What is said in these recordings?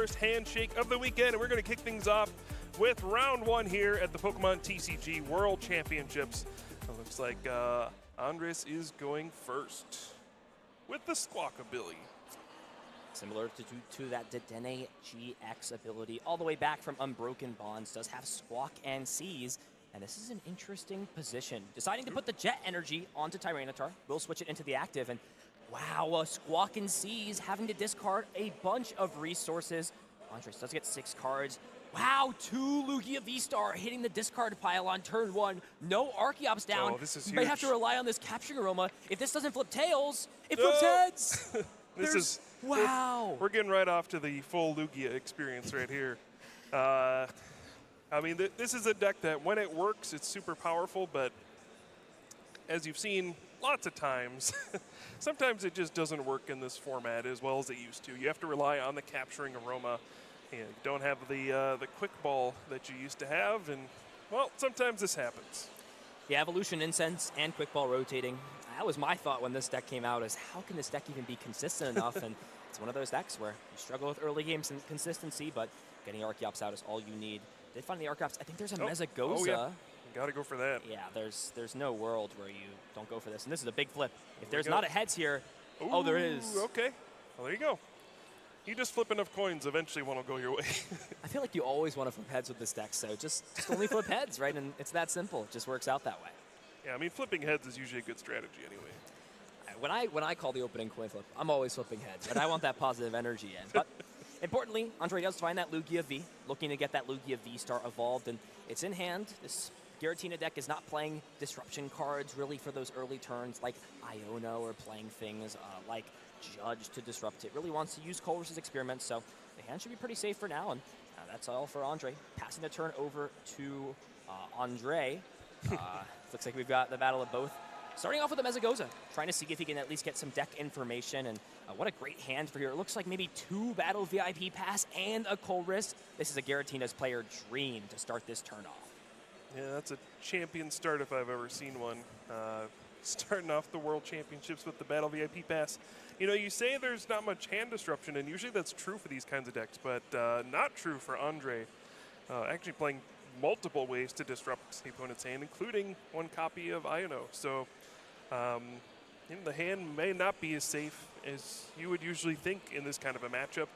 first handshake of the weekend, and we're going to kick things off with round one here at the Pokemon TCG World Championships. It looks like Andrés is going first with the Squawkabilly. Similar to that Dedenne GX ability, all the way back from Unbroken Bonds, does have Squawk and Seize. And this is an interesting position. Deciding to put the Jet Energy onto Tyranitar. We'll switch it into the active. And wow, Squawk and Seize having to discard a bunch of resources. Andrés does get 6 cards. Wow, 2 Lugia V-Star hitting the discard pile on turn 1. No Archeops down. Oh, this is you may huge. have to rely on this Capturing Aroma. If this doesn't flip tails, it flips heads. Wow. We're getting right off to the full Lugia experience right here. I mean, this is a deck that when it works, it's super powerful, but as you've seen lots of times, sometimes it just doesn't work in this format as well as it used to. You have to rely on the Capturing Aroma, and you don't have the quick ball that you used to have, and, well, sometimes this happens. Yeah, Evolution, Incense, and Quick Ball rotating. That was my thought when this deck came out, is how can this deck even be consistent enough? And it's one of those decks where you struggle with early game consistency, but getting Archeops out is all you need. Did find the Archeops. I think there's a Mezagoza. Oh, yeah. Got to go for that. Yeah, there's no world where you don't go for this. And this is a big flip. If there's not a heads here, oh, there is. Okay. Well, there you go. You just flip enough coins, eventually one will go your way. I feel like you always want to flip heads with this deck, so just only flip heads, right? And it's that simple. It just works out that way. Yeah, I mean, flipping heads is usually a good strategy anyway. When I call the opening coin flip, I'm always flipping heads, but I want that positive energy in. But importantly, Ondrej does find that Lugia V, looking to get that Lugia V-Star evolved, and it's in hand. This Giratina deck is not playing disruption cards really for those early turns like Iono, or playing things like Judge to disrupt it. Really wants to use Colress's Experiment, so the hand should be pretty safe for now, and that's all for Ondrej. Passing the turn over to Ondrej. Looks like we've got the battle of both. Starting off with the Mezagoza, trying to see if he can at least get some deck information, and what a great hand for here. It looks like maybe 2 Battle VIP Pass and a Colress. This is a Giratina's player dream to start this turn off. Yeah, that's a champion start if I've ever seen one. Starting off the World Championships with the Battle VIP Pass. You know, you say there's not much hand disruption, and usually that's true for these kinds of decks, but not true for Ondrej. Actually playing multiple ways to disrupt the opponent's hand, including 1 copy of Iono. So you know, the hand may not be as safe as you would usually think in this kind of a matchup.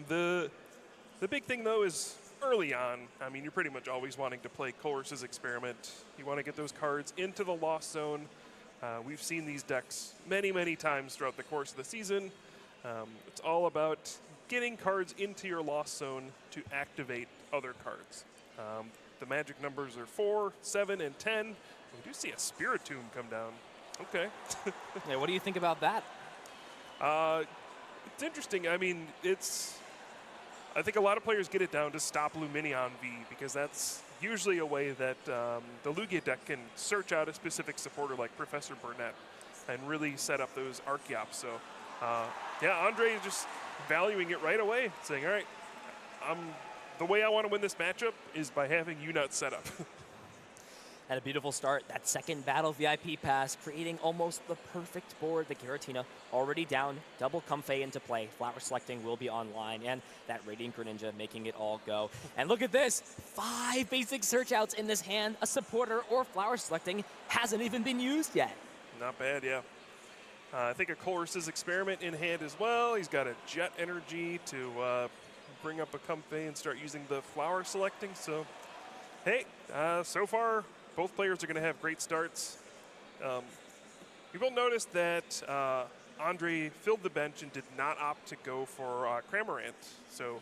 The big thing, though, is early on, I mean, you're pretty much always wanting to play Colress's Experiment. You want to get those cards into the Lost Zone. We've seen these decks many, many times throughout the course of the season. It's all about getting cards into your Lost Zone to activate other cards. The magic numbers are 4, 7, and 10. We do see a Spiritomb come down. Okay. Yeah, what do you think about that? It's interesting. I mean, I think a lot of players get it down to stop Lumineon V, because that's usually a way that the Lugia deck can search out a specific supporter like Professor Burnett and really set up those Archeops. So, yeah, Ondrej is just valuing it right away, saying, all right, the way I want to win this matchup is by having Unut set up. And a beautiful start. That second Battle VIP Pass, creating almost the perfect board. The Giratina already down, double Comfey into play. Flower Selecting will be online, and that Radiant Greninja making it all go. And look at this, 5 basic search outs in this hand. A supporter or Flower Selecting hasn't even been used yet. Not bad, yeah. I think a Colress's Experiment in hand as well. He's got a Jet Energy to bring up a Comfey and start using the Flower Selecting. So, hey, so far, both players are going to have great starts. You will notice that Ondrej filled the bench and did not opt to go for Cramorant. So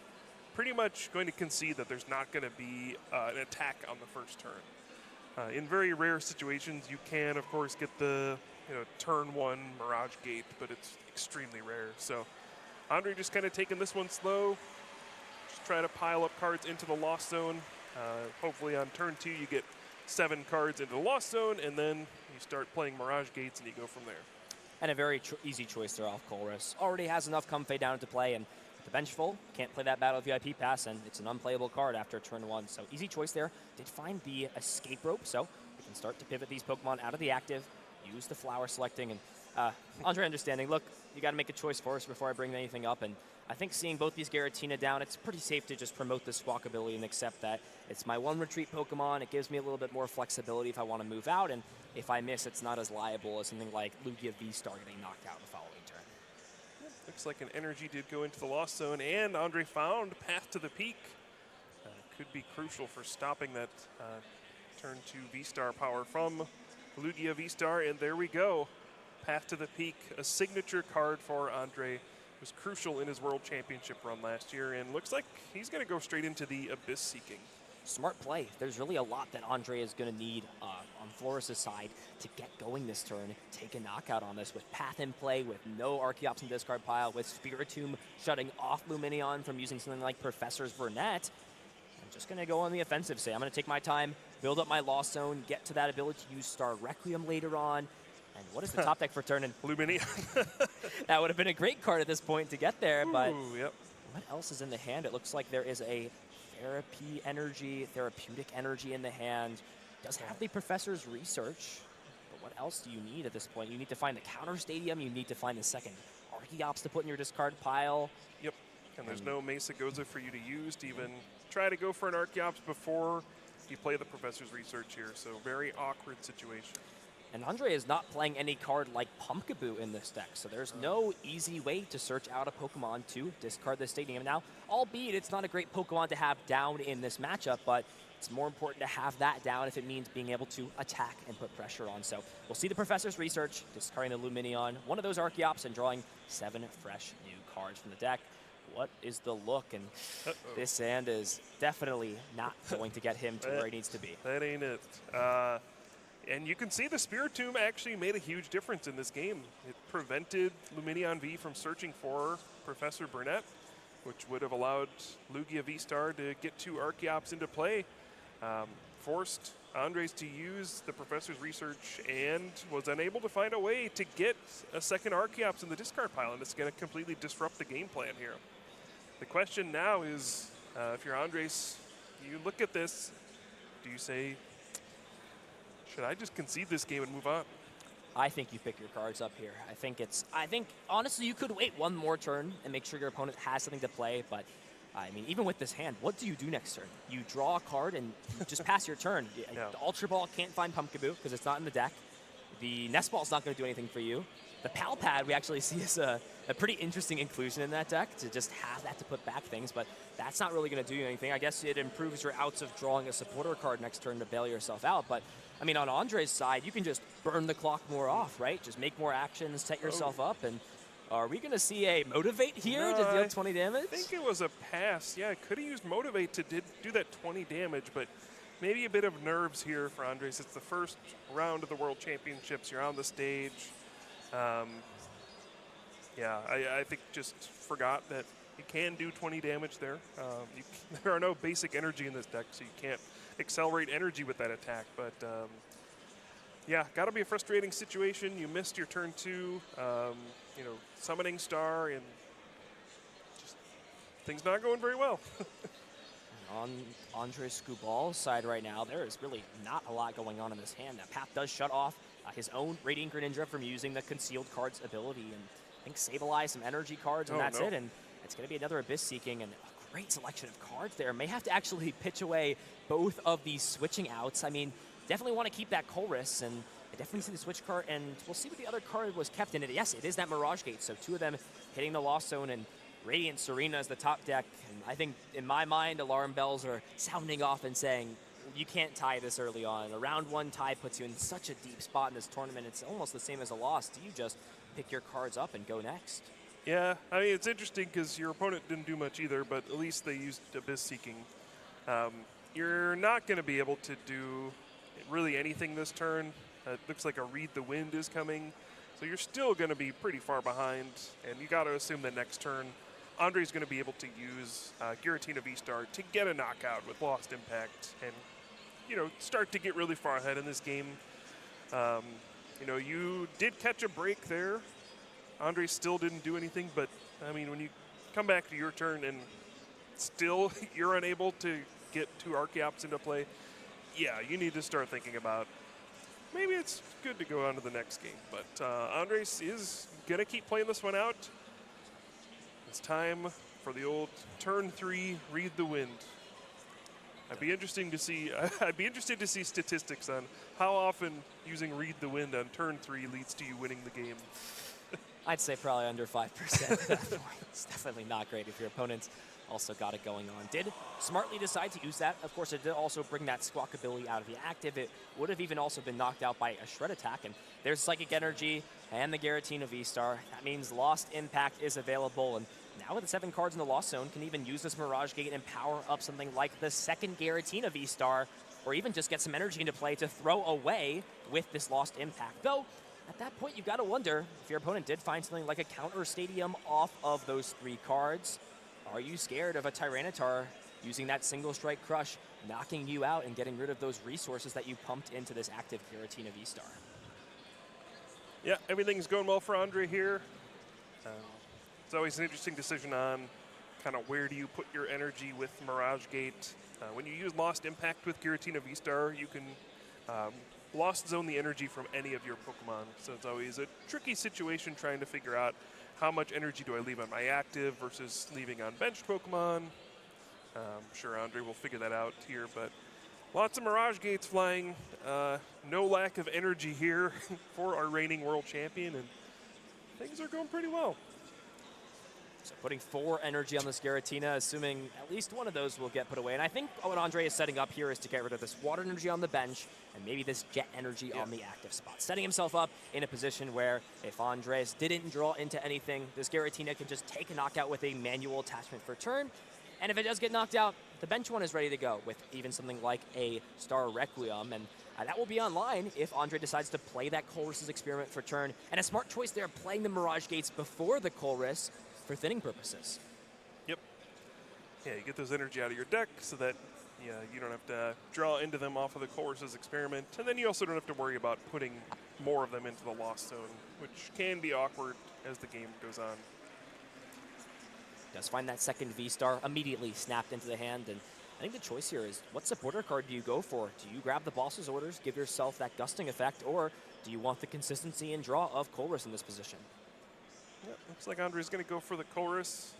pretty much going to concede that there's not going to be an attack on the first turn. In very rare situations, you can, of course, get the turn 1 Mirage Gate, but it's extremely rare. So Ondrej just kind of taking this one slow. Just try to pile up cards into the Lost Zone. Hopefully on turn 2 you get 7 cards into the Lost Zone, and then you start playing Mirage Gates and you go from there. And a very easy choice there off Colress. Already has enough Comfey down to play, and with the bench full, can't play that Battle VIP Pass, and it's an unplayable card after turn 1. So easy choice there. Did find the Escape Rope, so we can start to pivot these Pokemon out of the active, use the Flower Selecting, and Ondrej understanding, look, you got to make a choice first before I bring anything up, and I think seeing both these Giratina down, it's pretty safe to just promote the squawk ability and accept that it's my one retreat Pokemon. It gives me a little bit more flexibility if I want to move out, and if I miss, it's not as liable as something like Lugia V-Star getting knocked out the following turn. Looks like an energy did go into the Lost Zone, and Andre found Path to the Peak. Could be crucial for stopping that turn 2 V-Star power from Lugia V-Star, and there we go. Path to the Peak, a signature card for Andre. Was crucial in his World Championship run last year, and looks like he's going to go straight into the Abyss Seeking. Smart play. There's really a lot that Andre is going to need on Flores' side to get going this turn, take a knockout on this with Path in play, with no Archeops in discard pile, with Spiritomb shutting off Lumineon from using something like Professor's Vernet. I'm just going to go on the offensive, say I'm going to take my time, build up my Lost Zone, get to that ability to use Star Requiem later on. And what is the top deck for turn? Lumineon. That would have been a great card at this point to get there, but yep. What else is in the hand? It looks like there is a therapeutic energy in the hand. Does have the Professor's Research, but what else do you need at this point? You need to find the counter stadium. You need to find the second Archeops to put in your discard pile. Yep, and there's no Mesa Goza for you to use to even try to go for an Archeops before you play the Professor's Research here, so very awkward situation. And Andre is not playing any card like Pumpkaboo in this deck, so there's no easy way to search out a Pokemon to discard the stadium. Now, albeit it's not a great Pokemon to have down in this matchup, but it's more important to have that down if it means being able to attack and put pressure on. So we'll see the Professor's Research, discarding the Lumineon, one of those Archeops, and drawing 7 fresh new cards from the deck. What is the look? And this hand is definitely not going to get him to where he needs to be. That ain't it. And you can see the Spiritomb actually made a huge difference in this game. It prevented Lumineon V from searching for Professor Burnett, which would have allowed Lugia V-Star to get 2 Archeops into play. Forced Andres to use the Professor's Research and was unable to find a way to get a second Archeops in the discard pile, and it's going to completely disrupt the game plan here. The question now is, if you're Andres, you look at this, do you say, should I just concede this game and move on? I think you pick your cards up here. I think honestly you could wait one more turn and make sure your opponent has something to play, but I mean, even with this hand, what do you do next turn? You draw a card and you just pass your turn. Yeah. The Ultra Ball can't find Pumpkaboo because it's not in the deck. The Nest Ball's not going to do anything for you. The Pal Pad we actually see as a pretty interesting inclusion in that deck to just have that to put back things, but that's not really going to do anything. I guess it improves your outs of drawing a supporter card next turn to bail yourself out, but I mean, on Andre's side, you can just burn the clock more off, right? Just make more actions, set yourself up, and are we going to see a Motivate here to deal 20 damage? I think it was a pass. Yeah, could have used Motivate to do that 20 damage, but maybe a bit of nerves here for Andres. It's the first round of the World Championships. You're on the stage. Yeah, I think just forgot that you can do 20 damage there. There are no basic energy in this deck, so you can't accelerate energy with that attack. But yeah, got to be a frustrating situation. You missed your turn 2, you know, summoning star, and just things not going very well. On Andrés Škubal's side right now, there is really not a lot going on in this hand. That Path does shut off his own Radiant Greninja from using the Concealed Cards ability, and I think Sableye some energy cards, and that's it. And it's going to be another Abyss Seeking, and a great selection of cards there. May have to actually pitch away both of these switching outs. I mean, definitely want to keep that Colress, and I definitely see the switch card, and we'll see what the other card was kept in it. Yes, it is that Mirage Gate, so 2 of them hitting the Lost Zone, and Radiant Serena is the top deck. And I think, in my mind, alarm bells are sounding off and saying, you can't tie this early on. A round 1 tie puts you in such a deep spot in this tournament. It's almost the same as a loss. Do you just pick your cards up and go next? Yeah, I mean, it's interesting because your opponent didn't do much either, but at least they used Abyss Seeking. You're not going to be able to do really anything this turn. It looks like a Read the Wind is coming, so you're still going to be pretty far behind, and you got to assume that next turn, Andre's going to be able to use Giratina V-Star to get a knockout with Lost Impact and, you know, start to get really far ahead in this game. You know, you did catch a break there. Andre still didn't do anything, but, I mean, when you come back to your turn and still you're unable to get 2 Archeops into play, yeah, you need to start thinking about maybe it's good to go on to the next game. But Andres is going to keep playing this one out. it's time for the old turn 3, read the wind. I'd be interested to see statistics on how often using read the wind on turn 3 leads to you winning the game. I'd say probably under 5% at that point. It's definitely not great if your opponent's also got it going on. Did smartly decide to use that. Of course, it did also bring that squawk ability out of the active. It would have even also been knocked out by a shred attack. And there's Psychic Energy and the Giratina V-Star. That means Lost Impact is available. And now with the 7 cards in the Lost Zone, can even use this Mirage Gate and power up something like the second Giratina V-Star, or even just get some energy into play to throw away with this Lost Impact. Though, at that point, you've got to wonder if your opponent did find something like a Counter Stadium off of those 3 cards. Are you scared of a Tyranitar using that single strike crush, knocking you out and getting rid of those resources that you pumped into this active Giratina V-Star? Yeah, everything's going well for Ondrej here. It's always an interesting decision on kind of where do you put your energy with Mirage Gate. When you use Lost Impact with Giratina V-Star, you can Lost Zone the energy from any of your Pokemon. So it's always a tricky situation trying to figure out how much energy do I leave on my active versus leaving on benched Pokemon. I'm sure Ondrej will figure that out here, but lots of Mirage Gates flying. No lack of energy here for our reigning world champion, and things are going pretty well. So putting 4 energy on this Giratina, assuming at least one of those will get put away. And I think what Ondrej is setting up here is to get rid of this water energy on the bench and maybe this jet energy on the active spot. Setting himself up in a position where if Andrés didn't draw into anything, this Giratina can just take a knockout with a manual attachment for turn. And if it does get knocked out, the bench one is ready to go with even something like a Star Requiem. And that will be online if Ondrej decides to play that Colress's Experiment for turn. And a smart choice there, playing the Mirage Gates before the Colress for thinning purposes. Yep. Yeah, you get those energy out of your deck so that you don't have to draw into them off of the Colress's Experiment. And then you also don't have to worry about putting more of them into the Lost Zone, which can be awkward as the game goes on. Does find that second V-Star immediately snapped into the hand, and I think the choice here is what supporter card do you go for? Do you grab the Boss's Orders, give yourself that gusting effect, or do you want the consistency and draw of Colress in this position? Yep, looks like Ondrej's going to go for the Colress.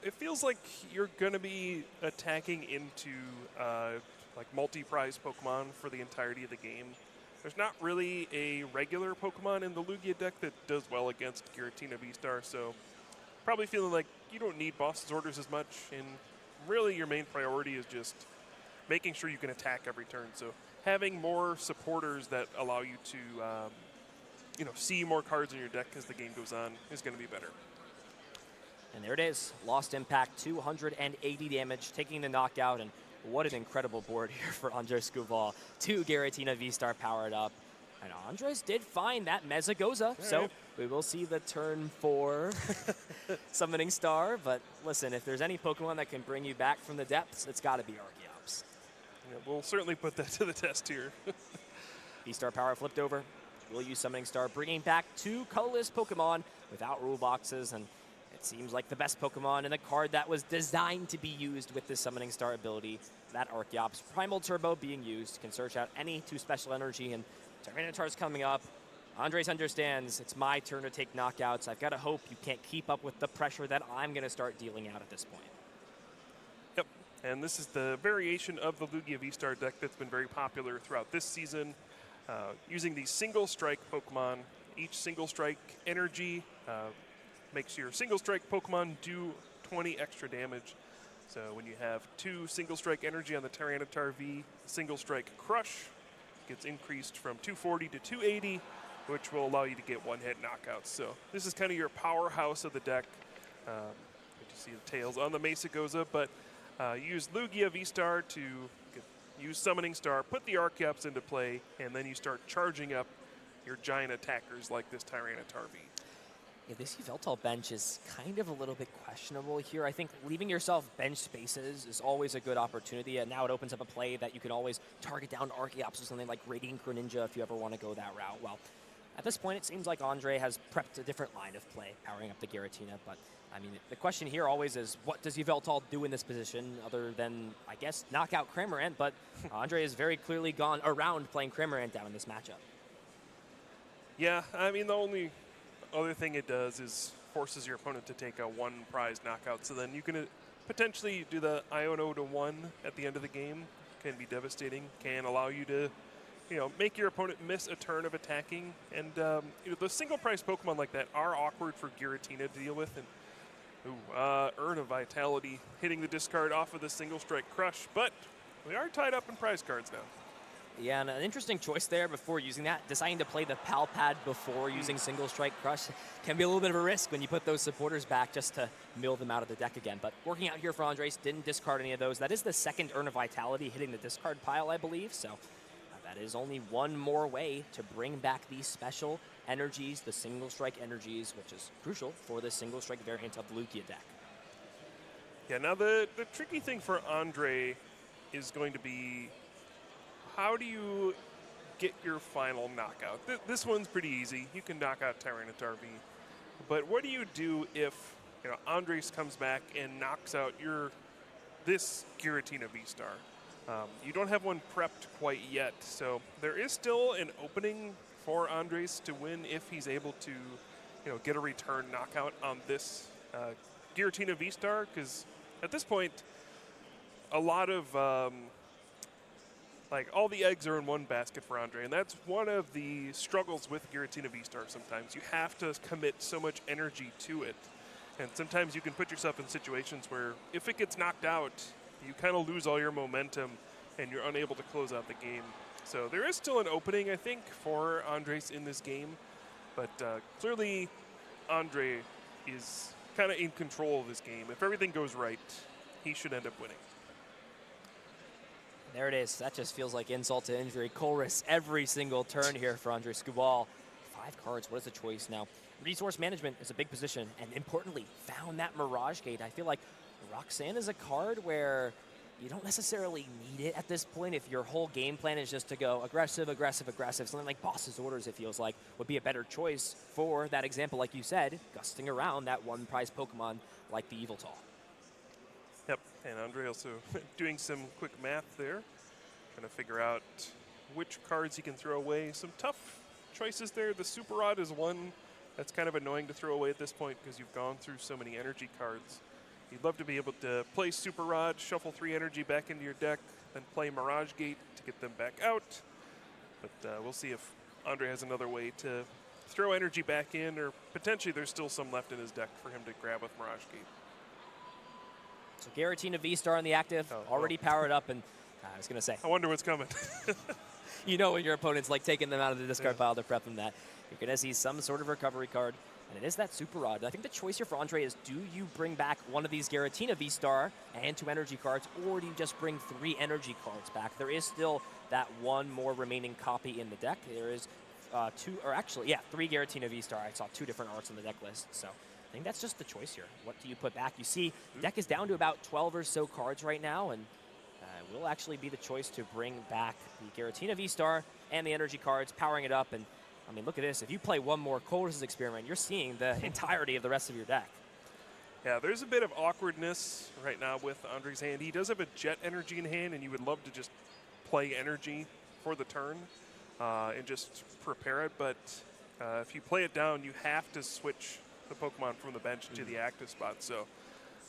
It feels like you're going to be attacking into like multi-prize Pokemon for the entirety of the game. There's not really a regular Pokemon in the Lugia deck that does well against Giratina V-Star, so probably feeling like you don't need Boss's Orders as much, and really your main priority is just making sure you can attack every turn. So having more supporters that allow you to see more cards in your deck as the game goes on is going to be better. And there it is, Lost Impact, 280 damage, taking the knockout, and what an incredible board here for Andrés Škubal. 2 Giratina V-Star powered up, and Andrés did find that Mezagoza, so we will see the turn 4 Summoning Star, but listen, if there's any Pokemon that can bring you back from the depths, it's got to be Archeops. Yeah, we'll certainly put that to the test here. V-Star power flipped over. We'll use Summoning Star, bringing back 2 colorless Pokemon without rule boxes, and it seems like the best Pokemon and a card that was designed to be used with this Summoning Star ability. That Archeops Primal Turbo being used can search out any 2 special energy, and Tyranitar's coming up. Andrés understands it's my turn to take knockouts. I've got to hope you can't keep up with the pressure that I'm going to start dealing out at this point. Yep, and this is the variation of the Lugia V-Star deck that's been very popular throughout this season. Using these single strike Pokemon, each single strike energy makes your single strike Pokemon do 20 extra damage. So when you have 2 single strike energy on the Tyranitar V, single strike crush gets increased from 240 to 280, which will allow you to get one-hit knockouts. So this is kind of your powerhouse of the deck. You see the tails on the Mesagoza, but use Lugia V-Star to use Summoning Star, put the Archeops into play, and then you start charging up your giant attackers like this Tyranitar V. Yeah, this Yveltal bench is kind of a little bit questionable here. I think leaving yourself bench spaces is always a good opportunity, and now it opens up a play that you can always target down Archeops or something like Radiant Greninja if you ever want to go that route. Well, at this point, it seems like Ondrej has prepped a different line of play, powering up the Giratina, but I mean, the question here always is, what does Yveltal do in this position other than, I guess, knock out Cramorant? But Ondrej has very clearly gone around playing Cramorant down in this matchup. Yeah, I mean, the only other thing it does is forces your opponent to take a one prize knockout. So then you can potentially do the Iono to 1 at the end of the game. Can be devastating. Can allow you to, make your opponent miss a turn of attacking. And those single prize Pokemon like that are awkward for Giratina to deal with. And Urn of Vitality hitting the discard off of the single strike crush, but we are tied up in prize cards now. Yeah, and an interesting choice there before using that. Deciding to play the Pal Pad before using Single Strike Crush can be a little bit of a risk when you put those supporters back just to mill them out of the deck again. But working out here for Andrés, didn't discard any of those. That is the second Urn of Vitality hitting the discard pile, I believe. So that is only one more way to bring back these special energies, the Single Strike energies, which is crucial for the Single Strike variant of the Lugia deck. Yeah, now the tricky thing for Ondrej is going to be, how do you get your final knockout? This one's pretty easy. You can knock out Tyranitar V. But what do you do if Andrés comes back and knocks out this Giratina V-Star? You don't have one prepped quite yet, so there is still an opening for Andrés to win if he's able to get a return knockout on this Giratina V-Star, because at this point, a lot of all the eggs are in one basket for Ondrej, and that's one of the struggles with Giratina V-Star sometimes. You have to commit so much energy to it, and sometimes you can put yourself in situations where if it gets knocked out, you kind of lose all your momentum and you're unable to close out the game. So there is still an opening, I think, for Andrés in this game, but clearly Ondrej is kind of in control of this game. If everything goes right, he should end up winning. There it is. That just feels like insult to injury. Colress every single turn here for Andrés Škubal. 5 cards. What is the choice now? Resource management is a big position, and importantly, found that Mirage Gate. I feel like Roxanne is a card where you don't necessarily need it at this point if your whole game plan is just to go aggressive, aggressive, aggressive. Something like Boss's Orders, it feels like, would be a better choice for that example, like you said, gusting around that one prize Pokemon like the Yveltal. Yep, and Ondrej also doing some quick math there, trying to figure out which cards he can throw away. Some tough choices there. The Super Rod is one that's kind of annoying to throw away at this point because you've gone through so many energy cards. You'd love to be able to play Super Rod, shuffle 3 energy back into your deck, then play Mirage Gate to get them back out. But we'll see if Ondrej has another way to throw energy back in, or potentially there's still some left in his deck for him to grab with Mirage Gate. So Giratina V-Star on the active, already powered up, and I was going to say, I wonder what's coming. when your opponent's like taking them out of the discard pile to prep them that, you're going to see some sort of recovery card, and it is that Super Rod. I think the choice here for Ondrej is, do you bring back one of these Giratina V-Star and 2 energy cards, or do you just bring 3 energy cards back? There is still that one more remaining copy in the deck. There is 3 Giratina V-Star. I saw 2 different arts on the deck list, so I think that's just the choice here. What do you put back? You see, deck is down to about 12 or so cards right now, and will actually be the choice to bring back the Giratina V-Star and the energy cards, powering it up. And I mean, look at this. If you play one more Colress's Experiment, you're seeing the entirety of the rest of your deck. Yeah, there's a bit of awkwardness right now with Ondrej's hand. He does have a Jet energy in hand, and you would love to just play energy for the turn and just prepare it. But if you play it down, you have to switch the Pokemon from the bench to the active spot. So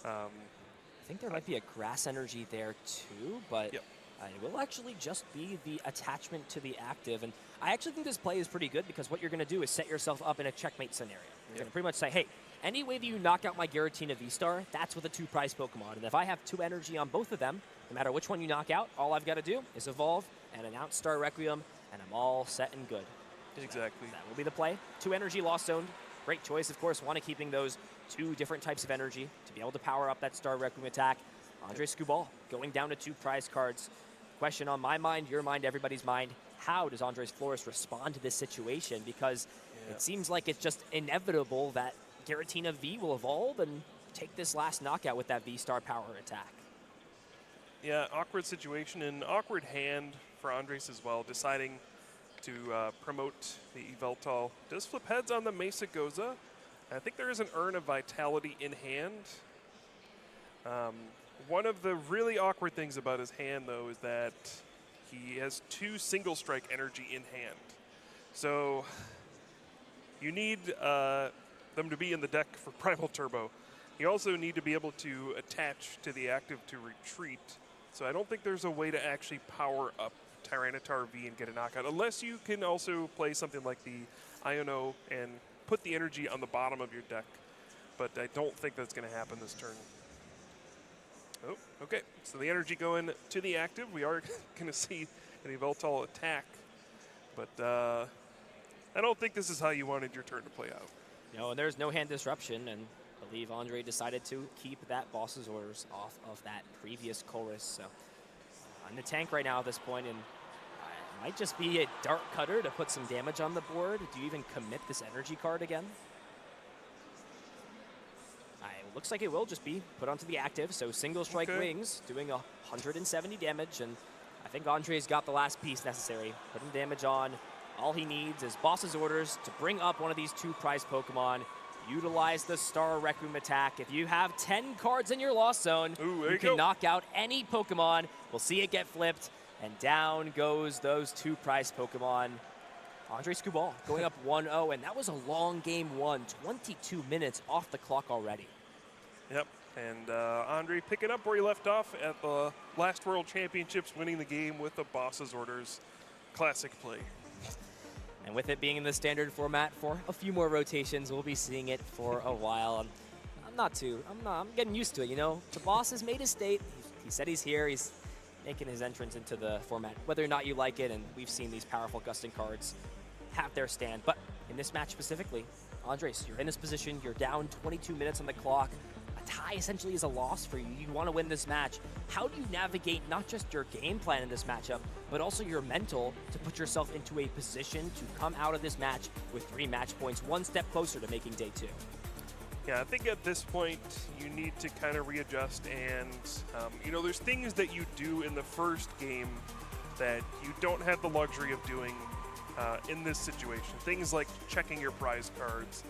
I think there might be a Grass energy there too, but it will actually just be the attachment to the active. And I actually think this play is pretty good, because what you're going to do is set yourself up in a checkmate scenario. You're going to pretty much say, hey, any way that you knock out my Giratina V-Star, that's with a 2 prize Pokemon. And if I have 2 energy on both of them, no matter which one you knock out, all I've got to do is evolve and announce Star Requiem, and I'm all set and good. Exactly. That will be the play. 2 energy Lost Zoned. Great choice, of course. Want to keeping those 2 different types of energy to be able to power up that Star Requiem attack. Andrés Škubal going down to 2 prize cards. Question on my mind, your mind, everybody's mind: how does Andrés Flores respond to this situation? Because it seems like it's just inevitable that Giratina V will evolve and take this last knockout with that V-Star power attack. Yeah, awkward situation and awkward hand for Andrés as well, deciding to promote the Yveltal. Does flip heads on the Mesa Goza. I think there is an Urn of Vitality in hand. One of the really awkward things about his hand, though, is that he has 2 single strike energy in hand. So you need them to be in the deck for Primal Turbo. You also need to be able to attach to the active to retreat. So I don't think there's a way to actually power up Tyranitar V and get a knockout, unless you can also play something like the Iono and put the energy on the bottom of your deck. But I don't think that's going to happen this turn. Oh, okay. So the energy going to the active. We are going to see an Yveltal attack. But I don't think this is how you wanted your turn to play out. No, and there's no hand disruption, and I believe Ondrej decided to keep that boss's orders off of that previous chorus. So on the tank right now at this point, and it might just be a Dart Cutter to put some damage on the board. Do you even commit this energy card again? It looks like it will just be put onto the active, so single strike wings, doing 170 damage, and I think Ondrej's got the last piece necessary. Putting damage on. All he needs is boss's orders to bring up one of these 2 prize Pokemon. Utilize the Star Requiem attack. If you have 10 cards in your Lost Zone, you can knock out any Pokemon. We'll see it get flipped, and down goes those 2 prize Pokemon. Ondrej Škubal going up 1-0, and that was a long game 1. 22 minutes off the clock already. Yep, and Ondrej picking up where he left off at the last World Championships, winning the game with the boss's orders. Classic play. And with it being in the standard format for a few more rotations, we'll be seeing it for a while. I'm getting used to it, you know. The boss has made his state. He said he's here. He's making his entrance into the format, whether or not you like it, and we've seen these powerful gusting cards have their stand. But in this match specifically, Andrés, you're in this position. You're down 22 minutes on the clock. A tie essentially is a loss for you. You want to win this match. How do you navigate not just your game plan in this matchup, but also your mental to put yourself into a position to come out of this match with 3 match points, 1 step closer to making day 2? Yeah, I think at this point you need to kind of readjust, and you know, there's things that you do in the first game that you don't have the luxury of doing in this situation. Things like checking your prize cards,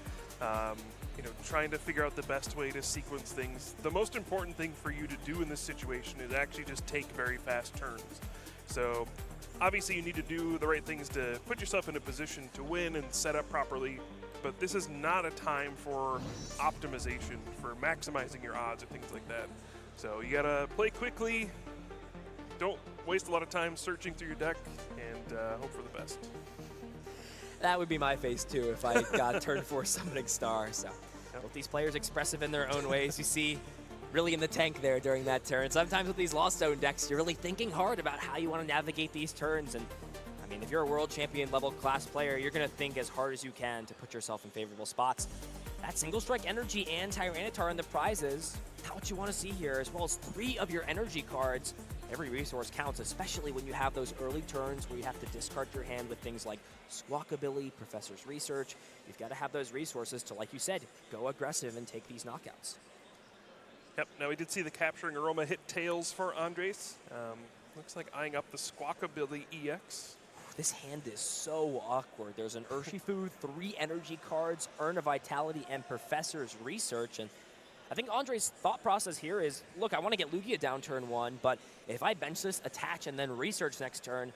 you know, trying to figure out the best way to sequence things. The most important thing for you to do in this situation is actually just take very fast turns. So obviously you need to do the right things to put yourself in a position to win and set up properly, but this is not a time for optimization, for maximizing your odds or things like that. So you gotta play quickly, don't waste a lot of time searching through your deck, and hope for the best. That would be my face too if I got turn 4 Summoning Star. So both these players expressive in their own ways. You see really in the tank there during that turn. Sometimes with these Lost Zone decks, you're really thinking hard about how you want to navigate these turns. And I mean, if you're a world champion level class player, you're going to think as hard as you can to put yourself in favorable spots. That single strike energy and Tyranitar in the prizes, not what you want to see here, as well as 3 of your energy cards. Every resource counts, especially when you have those early turns where you have to discard your hand with things like Squawkabilly, Professor's Research. You've got to have those resources to, like you said, go aggressive and take these knockouts. Yep, now we did see the Capturing Aroma hit tails for Andrés. Looks like eyeing up the Squawkabilly EX. This hand is so awkward. There's an Urshifu, 3 energy cards, Urn of Vitality, and Professor's Research. And I think Andrés' thought process here is, look, I want to get Lugia down turn 1, but if I bench this, attach, and then research next turn,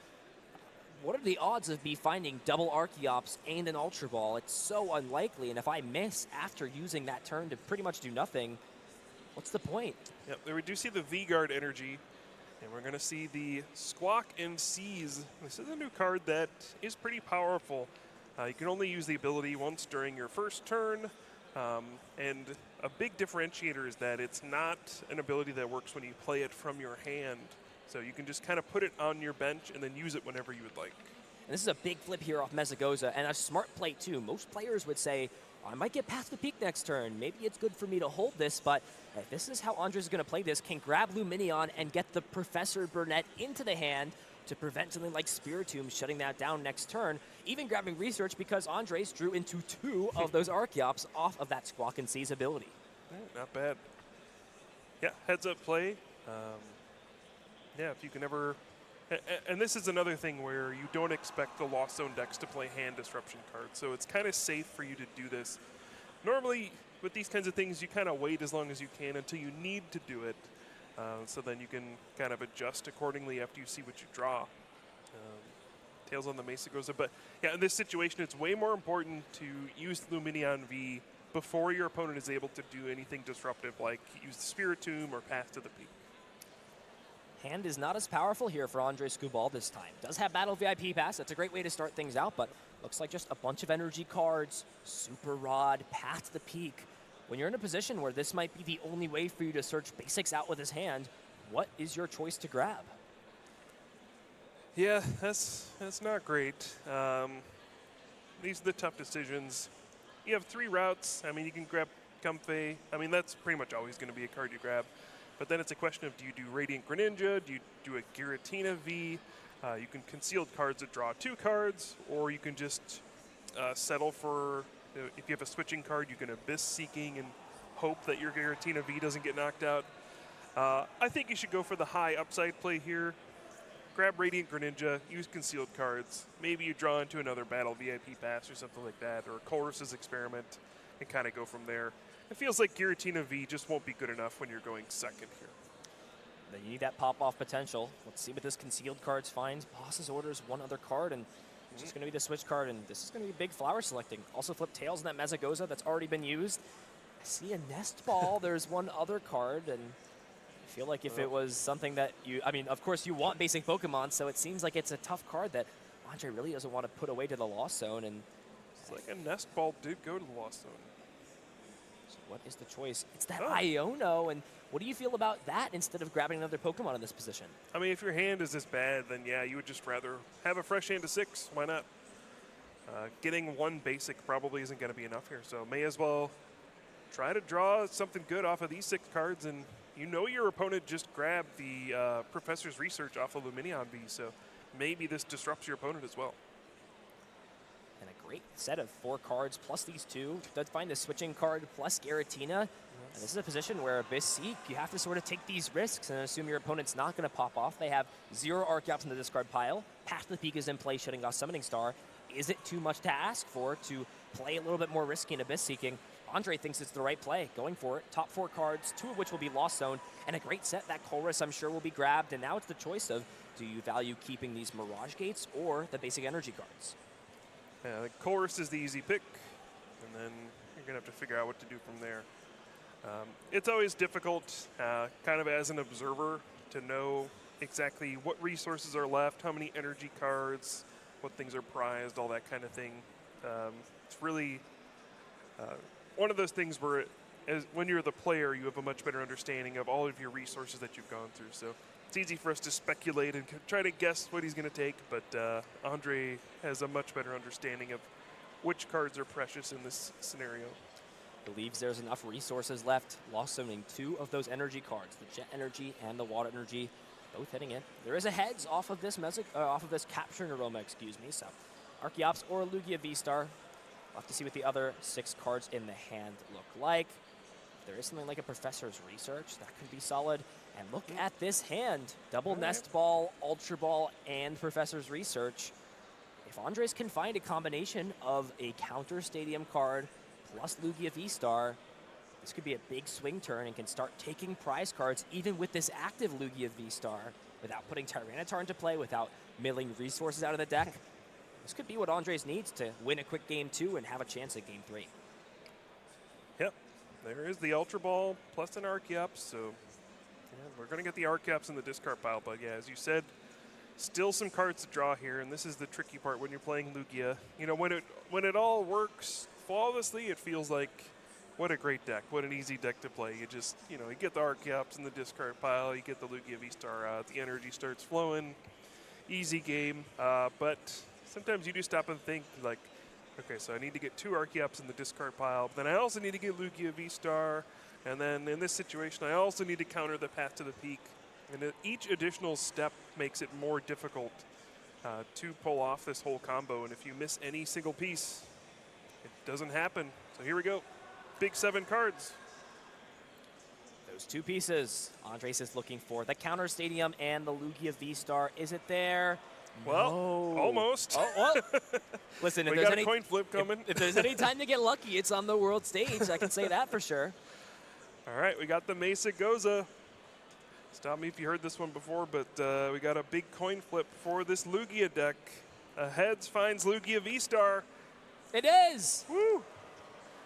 what are the odds of me finding double Archeops and an Ultra Ball? It's so unlikely, and if I miss after using that turn to pretty much do nothing, what's the point? Yep, there we do see the V-Guard energy, and we're going to see the Squawk and Seize. This is a new card that is pretty powerful. You can only use the ability once during your first turn, and a big differentiator is that it's not an ability that works when you play it from your hand. So you can just kind of put it on your bench and then use it whenever you would like. And this is a big flip here off Mesagoza, and a smart play too. Most players would say, I might get past the peak next turn. Maybe it's good for me to hold this, but if this is how Andrés is going to play this, can grab Luminion and get the Professor Burnett into the hand to prevent something like Spiritomb shutting that down next turn, even grabbing Research because Andrés drew into 2 of those Archeops off of that Squawk and Seize ability. Not bad. Yeah, heads up play. Yeah, if you can ever... And this is another thing where you don't expect the Lost Zone decks to play hand disruption cards, so it's kind of safe for you to do this. Normally, with these kinds of things, you kind of wait as long as you can until you need to do it, so then you can kind of adjust accordingly after you see what you draw. Tails on the Mesagoza, but yeah, in this situation, it's way more important to use Luminion V before your opponent is able to do anything disruptive like use the Spirit Tomb or pass to the peak. Hand is not as powerful here for Ondrej Škubal this time. Does have Battle VIP Pass. That's a great way to start things out, but looks like just a bunch of energy cards, Super Rod, Path to the Peak. When you're in a position where this might be the only way for you to search basics out with his hand, what is your choice to grab? Yeah, that's not great. These are the tough decisions. You have 3 routes. I mean, you can grab Comfey. I mean, that's pretty much always going to be a card you grab. But then it's a question of, do you do Radiant Greninja? Do you do a Giratina V? You can concealed cards that draw 2 cards, or you can just settle for, if you have a switching card, you can Abyss Seeking and hope that your Giratina V doesn't get knocked out. I think you should go for the high upside play here. Grab Radiant Greninja, use concealed cards. Maybe you draw into another Battle VIP Pass or something like that, or Colress's Experiment, and kind of go from there. It feels like Giratina V just won't be good enough when you're going second here. Then you need that pop-off potential. Let's see what this concealed cards finds. Boss's orders 1 other card, and it's just going to be the switch card, and this is going to be big flower selecting. Also flip Tails in that Mezagoza that's already been used. I see a Nest Ball. There's 1 other card, and I feel like if it was something that you, I mean, of course you want basic Pokemon, so it seems like it's a tough card that Ondrej really doesn't want to put away to the Lost Zone. And it's like a Nest Ball did go to the Lost Zone. So what is the choice? It's that Iono, and what do you feel about that instead of grabbing another Pokemon in this position? I mean, if your hand is this bad, then yeah, you would just rather have a fresh hand of 6. Why not? Getting 1 basic probably isn't going to be enough here, so may as well try to draw something good off of these 6 cards, and you know your opponent just grabbed the Professor's Research off of Luminion V, so maybe this disrupts your opponent as well. And a great set of 4 cards plus these 2. Does find the switching card plus Giratina. And this is a position where Abyss Seek, you have to sort of take these risks and assume your opponent's not going to pop off. They have 0 Archeops in the discard pile. Path to the Peak is in play, shutting off Summoning Star. Is it too much to ask for to play a little bit more risky in Abyss Seeking? Ondrej thinks it's the right play, going for it. Top 4 cards, 2 of which will be Lost Zone, and a great set. That Colress, I'm sure, will be grabbed, and now it's the choice of, do you value keeping these Mirage Gates or the basic energy cards? Yeah, the Colress is the easy pick, and then you're going to have to figure out what to do from there. It's always difficult, kind of as an observer, to know exactly what resources are left, how many energy cards, what things are prized, all that kind of thing. It's really one of those things where, when you're the player, you have a much better understanding of all of your resources that you've gone through. So it's easy for us to speculate and try to guess what he's going to take, but Ondrej has a much better understanding of which cards are precious in this scenario. Believes there's enough resources left. Lost Zoning 2 of those energy cards, the Jet Energy and the Water Energy, both hitting it. There is a heads off of this Capture Neuroma, excuse me. So Archeops or Lugia V-Star. We'll have to see what the other 6 cards in the hand look like. If there is something like a Professor's Research, that could be solid. And look at this hand. Double Nest Ball, Ultra Ball, and Professor's Research. If Ondrej can find a combination of a counter Stadium card plus Lugia V-Star, this could be a big swing turn and can start taking prize cards even with this active Lugia V-Star without putting Tyranitar into play, without milling resources out of the deck. This could be what Ondrej needs to win a quick game 2 and have a chance at game 3. Yep, there is the Ultra Ball plus an Archeops, so yeah, we're going to get the Archeops in the discard pile, but yeah, as you said, still some cards to draw here, and this is the tricky part when you're playing Lugia. You know, when it all works flawlessly, it feels like what a great deck, what an easy deck to play. You just, you know, you get the Archeops in the discard pile, you get the Lugia V-Star out, the energy starts flowing, easy game, but sometimes you do stop and think, like, okay, so I need to get 2 Archeops in the discard pile, but then I also need to get Lugia V-Star, and then in this situation, I also need to counter the Path to the Peak. And each additional step makes it more difficult to pull off this whole combo, and if you miss any single piece, it doesn't happen. So here we go. Big 7 cards. Those 2 pieces. Andrés is looking for the counter Stadium and the Lugia V-Star. Is it there? Well, no. almost. Oh, well. Listen, if we there's got any a coin flip coming. If there's any time to get lucky, it's on the world stage. I can say that for sure. All right, we got the Mezagoza. Stop me if you heard this one before, but we got a big coin flip for this Lugia deck. Heads finds Lugia V-Star. It is. Woo!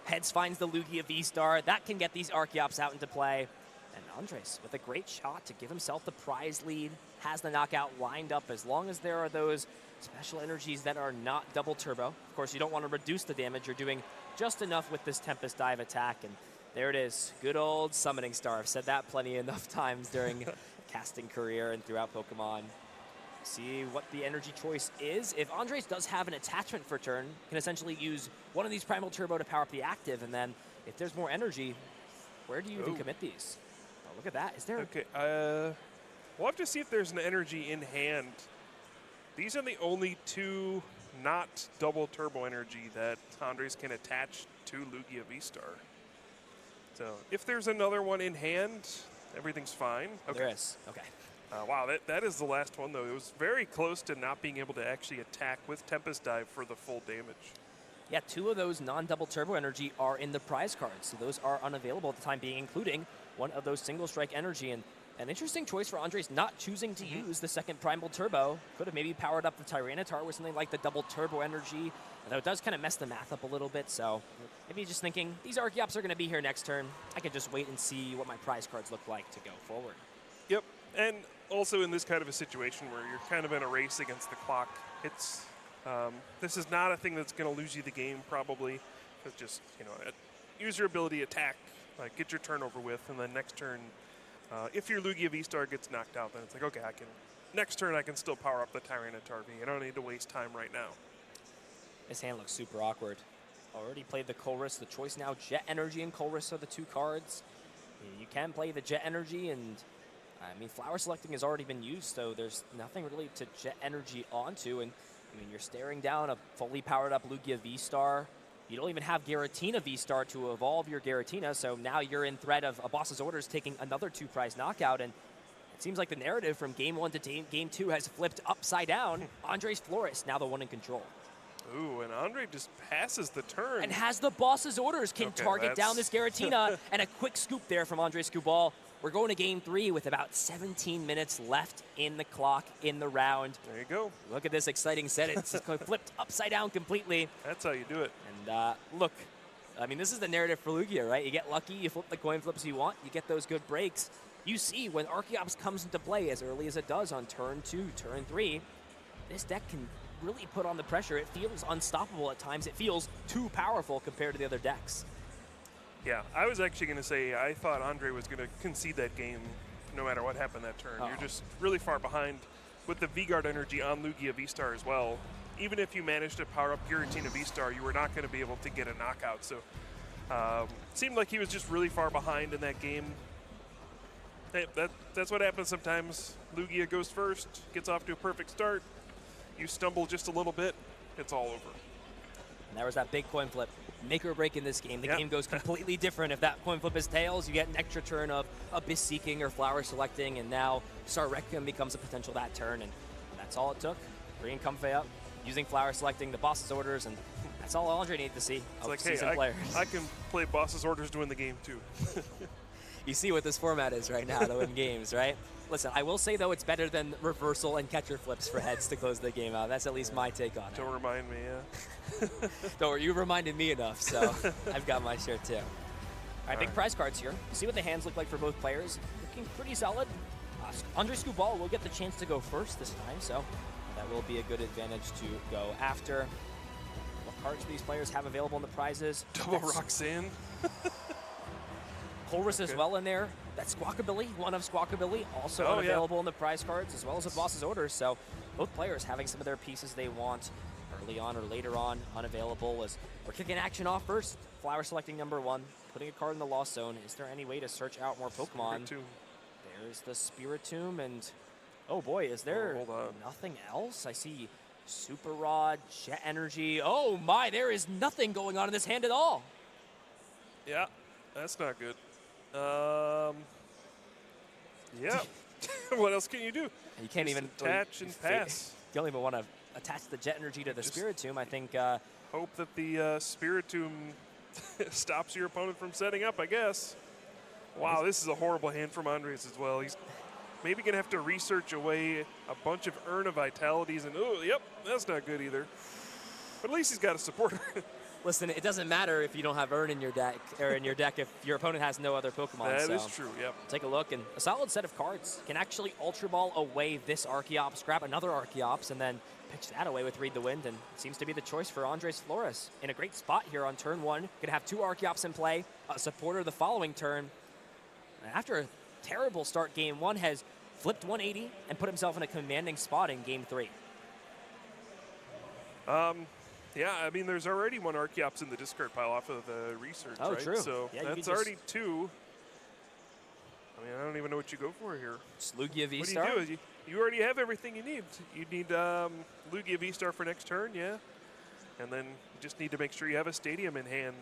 Heads finds the Lugia V-Star. That can get these Archeops out into play. And Andrés, with a great shot to give himself the prize lead, has the knockout lined up as long as there are those special energies that are not double turbo. Of course, you don't want to reduce the damage. You're doing just enough with this Tempest Dive attack. And there it is. Good old Summoning Star. I've said that plenty enough times during casting career and throughout Pokemon. See what the energy choice is. If Andrés does have an attachment for turn, can essentially use one of these Primal Turbo to power up the active, and then if there's more energy, where do you even commit these? Oh, look at that. Is there... Okay, we'll have to see if there's an energy in hand. These are the only two not double turbo energy that Andrés can attach to Lugia V-Star. So if there's another one in hand, everything's fine. Okay. There is. Okay. Wow, that is the last one, though. It was very close to not being able to actually attack with Tempest Dive for the full damage. Yeah, 2 of those non-double turbo energy are in the prize cards, so those are unavailable at the time being, including one of those single strike energy. And an interesting choice for Andrés not choosing to use the second Primal Turbo. Could have maybe powered up the Tyranitar with something like the double turbo energy, though it does kind of mess the math up a little bit. So maybe just thinking, these Archeops are going to be here next turn. I could just wait and see what my prize cards look like to go forward. Yep, and also in this kind of a situation where you're kind of in a race against the clock, it's this is not a thing that's going to lose you the game probably. It's just, you know, use your ability, attack, like get your turn over with, and then next turn, if your Lugia V-Star gets knocked out, then it's like, okay, next turn I can still power up the Tyranitar V. I don't need to waste time right now. This hand looks super awkward. Already played the Colress. The choice now, Jet Energy and Colress are the 2 cards. You can play the Jet Energy, and I mean, Flower Selecting has already been used, so there's nothing really to Jet Energy onto. And I mean, you're staring down a fully powered up Lugia V-Star. You don't even have Giratina V-Star to evolve your Giratina, so now you're in threat of a Boss's Orders taking another 2-prize knockout. And it seems like the narrative from Game 1 to Game 2 has flipped upside down. Andrés Flores, now the one in control. Ooh, and Ondrej just passes the turn. And has the Boss's Orders, can target down this Giratina. And a quick scoop there from Andrés Škubal. We're going to Game 3 with about 17 minutes left in the clock in the round. There you go. Look at this exciting set. It's flipped upside down completely. That's how you do it. And look, I mean, this is the narrative for Lugia, right? You get lucky, you flip the coin flips you want, you get those good breaks. You see when Archeops comes into play as early as it does on turn 2, turn 3, this deck can really put on the pressure. It feels unstoppable at times. It feels too powerful compared to the other decks. Yeah, I was actually going to say I thought Ondrej was going to concede that game no matter what happened that turn. You're just really far behind with the V-Guard energy on Lugia V-Star as well. Even if you managed to power up Giratina V-Star, you were not going to be able to get a knockout. So it seemed like he was just really far behind in that game. Hey, that's what happens sometimes. Lugia goes first, gets off to a perfect start. You stumble just a little bit, it's all over. And there was that big coin flip. Make or break in this game. The game goes completely different. If that coin flip is tails, you get an extra turn of Abyss Seeking or Flower Selecting, and now Star Requiem becomes a potential that turn, and that's all it took. Bringing Comfey up, using Flower Selecting, the Boss's Orders, and that's all Ondrej needs to see. It's like, hey, I can play Boss's Orders to win the game too. You see what this format is right now to win games, right? Listen, I will say, though, it's better than reversal and catcher flips for heads to close the game out. That's at least my take on it. Don't remind me, yeah. Don't worry, you reminded me enough, so I've got my share, too. All right, big prize cards here. See what the hands look like for both players. Looking pretty solid. Andrés Škubal will get the chance to go first this time, so that will be a good advantage to go after. What cards do these players have available in the prizes? Double Roxanne. Colress as well in there. That's Squawkabilly, one of Squawkabilly, also unavailable in the prize cards, as well as the Boss's Orders. So both players having some of their pieces they want early on or later on unavailable. As we're kicking action off first. Flower Selecting number 1, putting a card in the Lost Zone. Is there any way to search out more Pokemon? There's the Spiritomb, and oh boy, is there nothing else? I see Super Rod, Jet Energy. Oh my, there is nothing going on in this hand at all. Yeah, that's not good. Yeah. What else can you do? You can't even attach and pass. You don't even want to attach the Jet Energy to the Spiritomb. I think. Hope that the Spiritomb stops your opponent from setting up, I guess. Wow, this is a horrible hand from Andrés as well. He's maybe going to have to research away a bunch of Urn of Vitalities. And, oh, yep, that's not good either. But at least he's got a supporter. Listen, it doesn't matter if you don't have Urn in your deck, or in your deck if your opponent has no other Pokemon. That is true, yep. Take a look, and a solid set of cards can actually Ultra Ball away this Archeops, grab another Archeops, and then pitch that away with Read the Wind, and it seems to be the choice for Andrés Flores. In a great spot here on turn 1. Gonna have 2 Archeops in play, a supporter the following turn. And after a terrible start game 1, has flipped 180 and put himself in a commanding spot in game 3. Yeah, I mean, there's already 1 Archeops in the discard pile off of the research, Oh, right? true. So Yeah, that's already 2. I mean, I don't even know what you go for here. Just Lugia V-Star? What do you do? You already have everything you need. You need Lugia V-Star for next turn, yeah. And then you just need to make sure you have a Stadium in hand.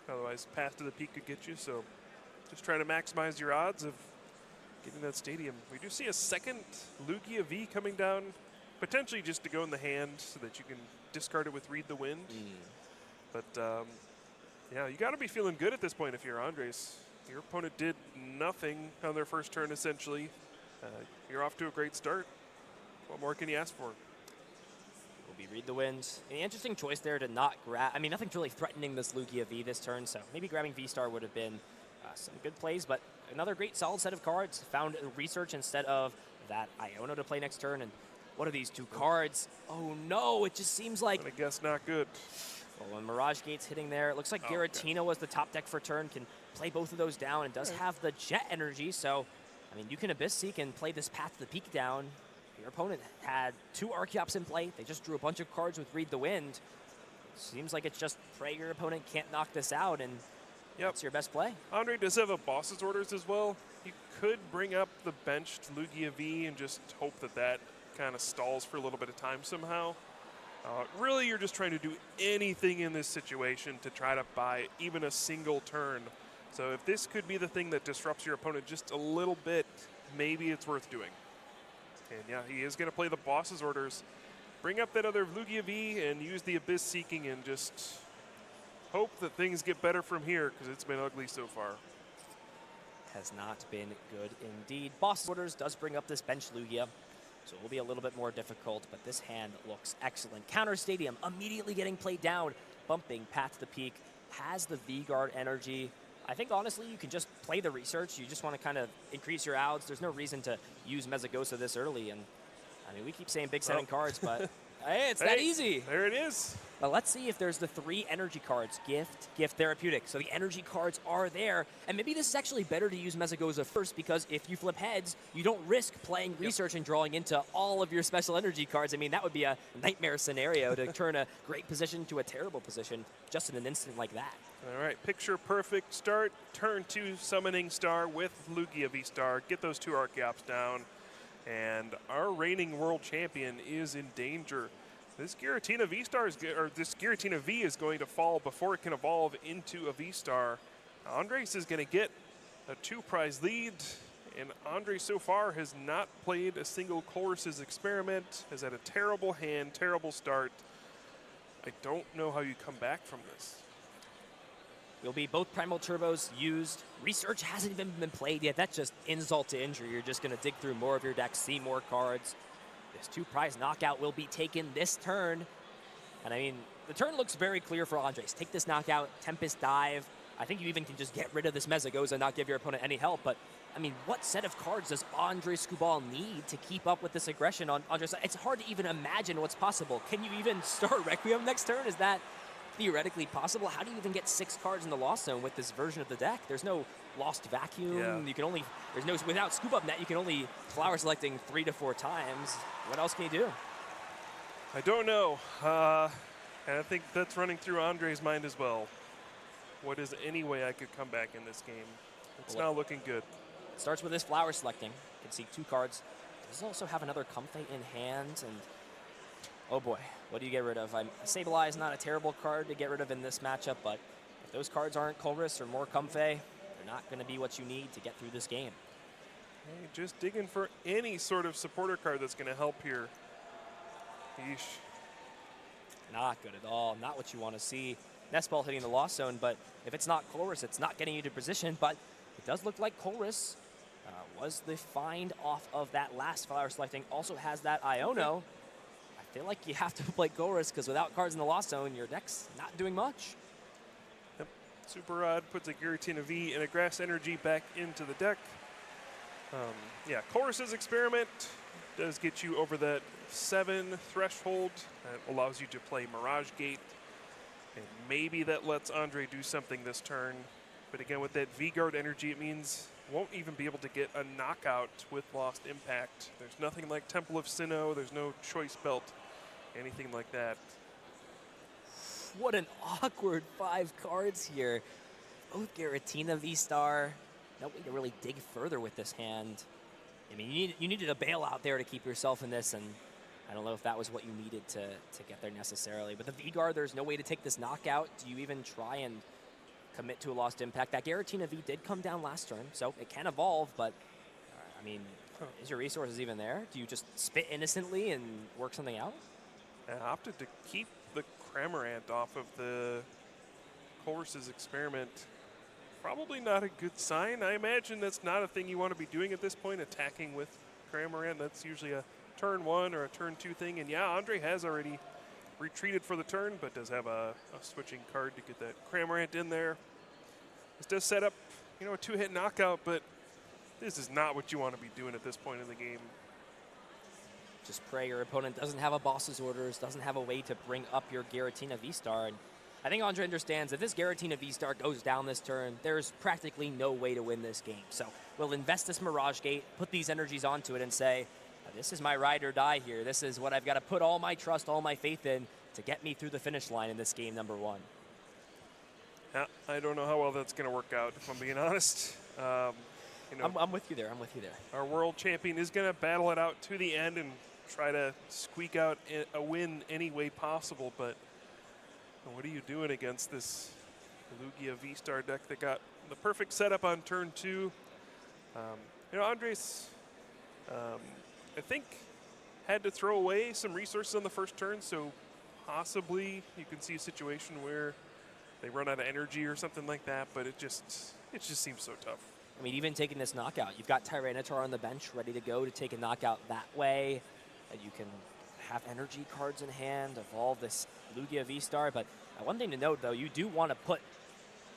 Otherwise, Path to the Peak could get you. So just trying to maximize your odds of getting that Stadium. We do see a second Lugia V coming down, potentially just to go in the hand so that you can discard it with Read the Wind. But yeah, you got to be feeling good at this point if you're Andrés. Your opponent did nothing on their first turn, essentially. You're off to a great start. What more can you ask for? Will be Read the Wind. An interesting choice there to not grab. I mean, nothing's really threatening this Lugia V this turn, so maybe grabbing V-Star would have been some good plays, but another great solid set of cards. Found research instead of that Iono to play next turn, and what are these 2 cards? Oh no, it just seems like... I guess not good. Well, when Mirage Gate's hitting there, it looks like Giratina was the top deck for turn, can play both of those down, and does have the Jet energy, so, I mean, you can Abyss Seek and play this Path to the Peak down. Your opponent had 2 Archeops in play. They just drew a bunch of cards with Read the Wind. Seems like it's just pray your opponent can't knock this out, and that's your best play. Ondrej does have a boss's orders as well. You could bring up the benched Lugia V and just hope that that kind of stalls for a little bit of time somehow. Really, you're just trying to do anything in this situation to try to buy even a single turn. So if this could be the thing that disrupts your opponent just a little bit, maybe it's worth doing. And yeah, he is going to play the boss's orders. Bring up that other Lugia V and use the Abyss Seeking and just hope that things get better from here, because it's been ugly so far. Has not been good indeed. Boss's orders does bring up this bench Lugia, so it will be a little bit more difficult, but this hand looks excellent. Counter Stadium immediately getting played down, bumping Path to the Peak, has the V-Guard energy. I think, honestly, you can just play the research. You just want to kind of increase your odds. There's no reason to use Mesagosa this early, and I mean, we keep saying big setting cards, but hey, it's that easy. There it is. But let's see if there's the 3 energy cards. Gift, Gift, Therapeutic. So the energy cards are there. And maybe this is actually better to use Mesagosa first, because if you flip heads, you don't risk playing research and drawing into all of your special energy cards. I mean, that would be a nightmare scenario to turn a great position to a terrible position just in an instant like that. All right, picture perfect start. Turn 2 Summoning Star with Lugia V-Star. Get those 2 Archeops down. And our reigning world champion is in danger. This Giratina V-Star this Giratina V is going to fall before it can evolve into a V-Star. Andrés is going to get a 2-prize lead, and Ondrej so far has not played a single Colress's Experiment, has had a terrible hand, terrible start. I don't know how you come back from this. Will be both Primal Turbos used. Research hasn't even been played yet. That's just insult to injury. You're just going to dig through more of your deck, see more cards. This 2-prize knockout will be taken this turn. And I mean, the turn looks very clear for Andrés. Take this knockout, Tempest Dive. I think you even can just get rid of this Mesagosa and not give your opponent any help. But I mean, what set of cards does Andrés Škubal need to keep up with this aggression on Andrés? It's hard to even imagine what's possible. Can you even start Requiem next turn? Is that theoretically possible? How do you even get 6 cards in the Lost Zone with this version of the deck? There's no Lost Vacuum. Yeah. You can only, there's no, without Scoop Up Net, you can only flower selecting 3 to 4 times. What else can you do? I don't know. And I think that's running through Andrés' mind as well. What is any way I could come back in this game? It's not looking good. It starts with this flower selecting. You can see 2 cards. Does also have another Comfey in hand, and oh boy, what do you get rid of? Sableye is not a terrible card to get rid of in this matchup, but if those cards aren't Colress or more Comfey, they're not going to be what you need to get through this game. Hey, just digging for any sort of supporter card that's going to help here. Yeesh. Not good at all. Not what you want to see. Nestball hitting the Lost Zone, but if it's not Colress, it's not getting you to position, but it does look like Colress was the find off of that last flower selecting. Also has that Iono. I feel like you have to play Chorus because without cards in the Lost Zone, your deck's not doing much. Yep. Super Rod puts a Giratina V and a Grass Energy back into the deck. Yeah, Chorus's Experiment does get you over that 7 threshold. That allows you to play Mirage Gate. And maybe that lets Ondrej do something this turn. But again, with that V-Guard energy, it means won't even be able to get a knockout with Lost Impact. There's nothing like Temple of Sinnoh. There's no Choice Belt, anything like that. What an awkward 5 cards here. Both Giratina V-Star. No way to really dig further with this hand. I mean, you needed a bailout there to keep yourself in this, and I don't know if that was what you needed to get there necessarily. But the V-Guard, there's no way to take this knockout. Do you even try and commit to a Lost Impact? That Giratina V did come down last turn, so it can evolve, but, I mean, is your resources even there? Do you just spit innocently and work something out? I opted to keep the Cramorant off of the Chorus's Experiment. Probably not a good sign. I imagine that's not a thing you want to be doing at this point, attacking with Cramorant. That's usually a turn 1 or a turn 2 thing. And yeah, Ondrej has already retreated for the turn, but does have a switching card to get that Cramorant in there. This does set up, a 2-hit knockout, but this is not what you want to be doing at this point in the game. Just pray your opponent doesn't have a boss's orders, doesn't have a way to bring up your Giratina V-Star. And I think Ondrej understands if this Giratina V-Star goes down this turn, there's practically no way to win this game. So we'll invest this Mirage Gate, put these energies onto it, and say, this is my ride or die here. This is what I've got to put all my trust, all my faith in to get me through the finish line in this game number 1. Yeah, I don't know how well that's going to work out, if I'm being honest. I'm with you there. I'm with you there. Our world champion is going to battle it out to the end and try to squeak out a win any way possible, but what are you doing against this Lugia V-Star deck that got the perfect setup on turn 2? Andrés, I think, had to throw away some resources on the first turn, so possibly you can see a situation where they run out of energy or something like that, but it just seems so tough. I mean, even taking this knockout, you've got Tyranitar on the bench ready to go to take a knockout that way. You can have energy cards in hand, evolve this Lugia V-Star. But one thing to note, though, you do want to put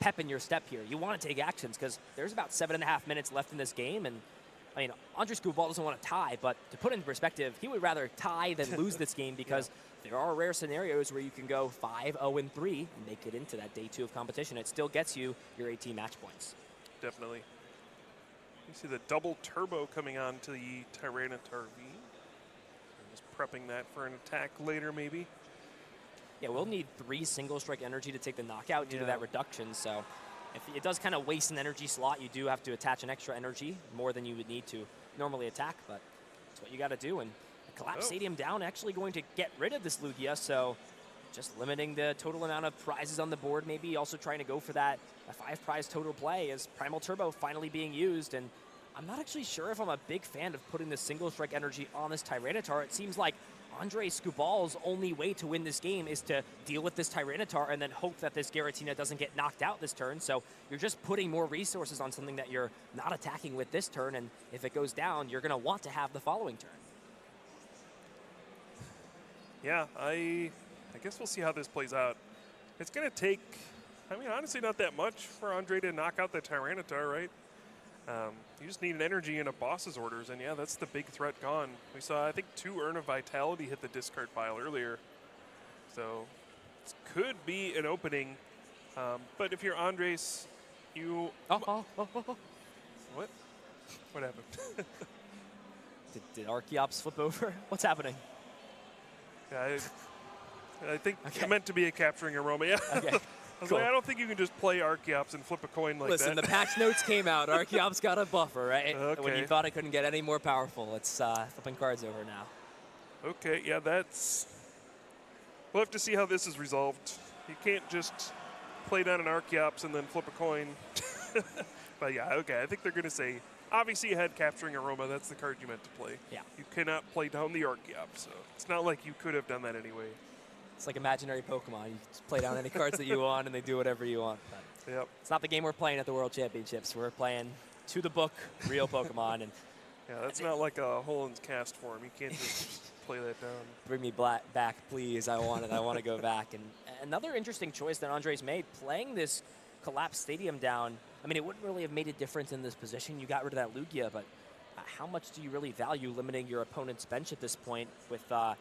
pep in your step here. You want to take actions because there's about 7.5 minutes left in this game. And, I mean, Andrés Škubal doesn't want to tie, but to put it in perspective, he would rather tie than lose this game because there are rare scenarios where you can go 5-0-3 and make it into that day 2 of competition. It still gets you your 18 match points. Definitely. You see the double turbo coming on to the Tyranitar V. Just prepping that for an attack later, maybe. Yeah, we'll need 3 single strike energy to take the knockout due to that reduction. So if it does kind of waste an energy slot, you do have to attach an extra energy, more than you would need to normally attack, but that's what you got to do. And Collapse Stadium down, actually going to get rid of this Lugia, so just limiting the total amount of prizes on the board, maybe also trying to go for that 5-prize total play as Primal Turbo finally being used. And I'm not actually sure if I'm a big fan of putting the single strike energy on this Tyranitar. It seems like Andrés Škubal's only way to win this game is to deal with this Tyranitar and then hope that this Giratina doesn't get knocked out this turn. So you're just putting more resources on something that you're not attacking with this turn, and if it goes down, you're going to want to have the following turn. Yeah, I guess we'll see how this plays out. It's going to take, honestly not that much for Ondrej to knock out the Tyranitar, right? You just need an energy and a boss's orders, and yeah, that's the big threat gone. We saw, I think, 2 Urn of Vitality hit the discard pile earlier. So this could be an opening. But if you're Andrés, you... What? What happened? Did Archeops flip over? What's happening? Yeah, I think it meant to be a capturing aroma. Yeah. Okay. I was Cool. like, I don't think you can just play Archeops and flip a coin like Listen, that. the patch notes came out. Archeops got a buffer, right? Okay. When you thought it couldn't get any more powerful. It's flipping cards over now. Okay, yeah, that's... We'll have to see how this is resolved. You can't just play down an Archeops and then flip a coin. But yeah, okay, I think they're going to say, obviously you had Capturing Aroma. That's the card you meant to play. Yeah. You cannot play down the Archeops, so it's not like you could have done that anyway. It's like imaginary Pokemon. You just play down any cards that you want, and they do whatever you want. But Yep. it's not the game we're playing at the World Championships. We're playing to the book, real Pokemon. And Yeah, that's not like a Holland's cast form. You can't just play that down. Bring me back, please. I want it. I want to go back. And another interesting choice that Andrés made, playing this collapsed stadium down. I mean, it wouldn't really have made a difference in this position. You got rid of that Lugia, but how much do you really value limiting your opponent's bench at this point with, I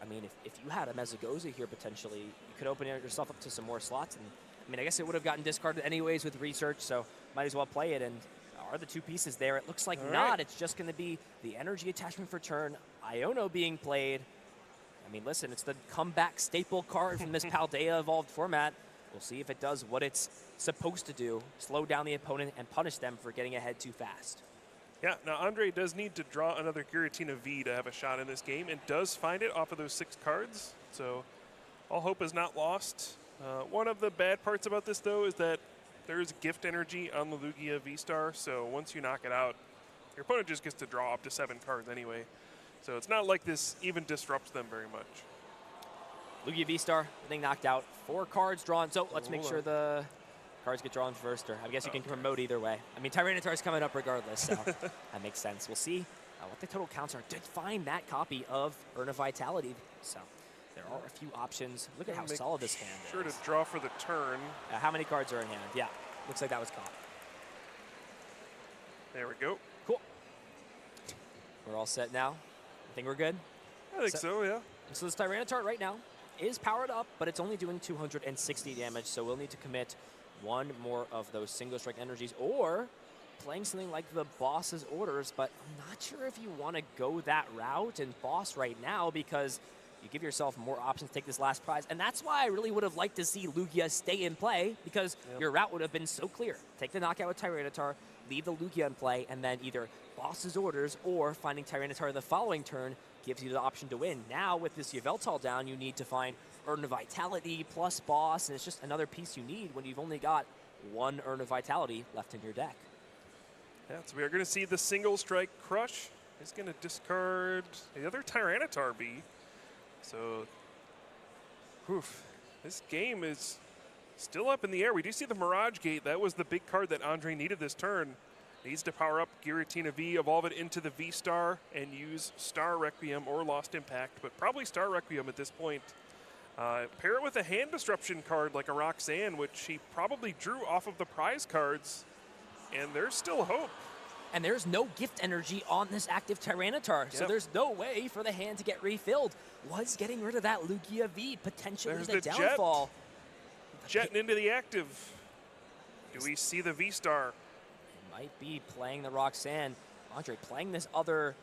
mean, if you had a Mezagoza here potentially, you could open yourself up to some more slots. And I mean, I guess it would have gotten discarded anyways with research, so might as well play it. And are the two pieces there? It looks like not. Right. It's just going to be the energy attachment for turn, Iono being played. I mean, listen, it's the comeback staple card from this Paldea evolved format. We'll see if it does what it's supposed to do, slow down the opponent and punish them for getting ahead too fast. Yeah, now Ondrej does need to draw another Giratina V to have a shot in this game, and does find it off of those 6 cards, so all hope is not lost. One of the bad parts about this, though, is that there's gift energy on the Lugia V-Star, so once you knock it out, your opponent just gets to draw up to 7 cards anyway. So it's not like this even disrupts them very much. Lugia V-Star, getting knocked out. 4 cards drawn, so let's make sure the cards get drawn first, or I guess you can promote either way. I mean, Tyranitar's coming up regardless, so that makes sense. We'll see what the total counts are. Did find that copy of Urn of Vitality, so there are a few options. Look at how solid this hand is. Sure to draw for the turn. How many cards are in hand? Yeah, looks like that was caught. There we go. Cool. We're all set now. I think we're good? I think so, yeah. So this Tyranitar right now is powered up, but it's only doing 260 damage, so we'll need to commit 1 more of those single strike energies, or playing something like the boss's orders, but I'm not sure if you want to go that route and boss right now, because you give yourself more options to take this last prize, and that's why I really would have liked to see Lugia stay in play, because your route would have been so clear. Take the knockout with Tyranitar, leave the Lugia in play, and then either boss's orders or finding Tyranitar the following turn gives you the option to win. Now with this Yveltal down, you need to find Urn of Vitality plus boss, and it's just another piece you need when you've only got 1 Urn of Vitality left in your deck. Yeah, so we are going to see the single strike crush. He's going to discard the other Tyranitar B. So, this game is still up in the air. We do see the Mirage Gate. That was the big card that Ondrej needed this turn. Needs to power up Giratina V, evolve it into the V-Star, and use Star Requiem or Lost Impact, but probably Star Requiem at this point. Pair it with a hand disruption card like a Roxanne, which he probably drew off of the prize cards, and there's still hope. And there's no gift energy on this active Tyranitar, so there's no way for the hand to get refilled. Was getting rid of that Lugia V potentially the downfall? Jetting into the active. Do we see the V-Star? Might be playing the Roxanne. Ondrej playing this other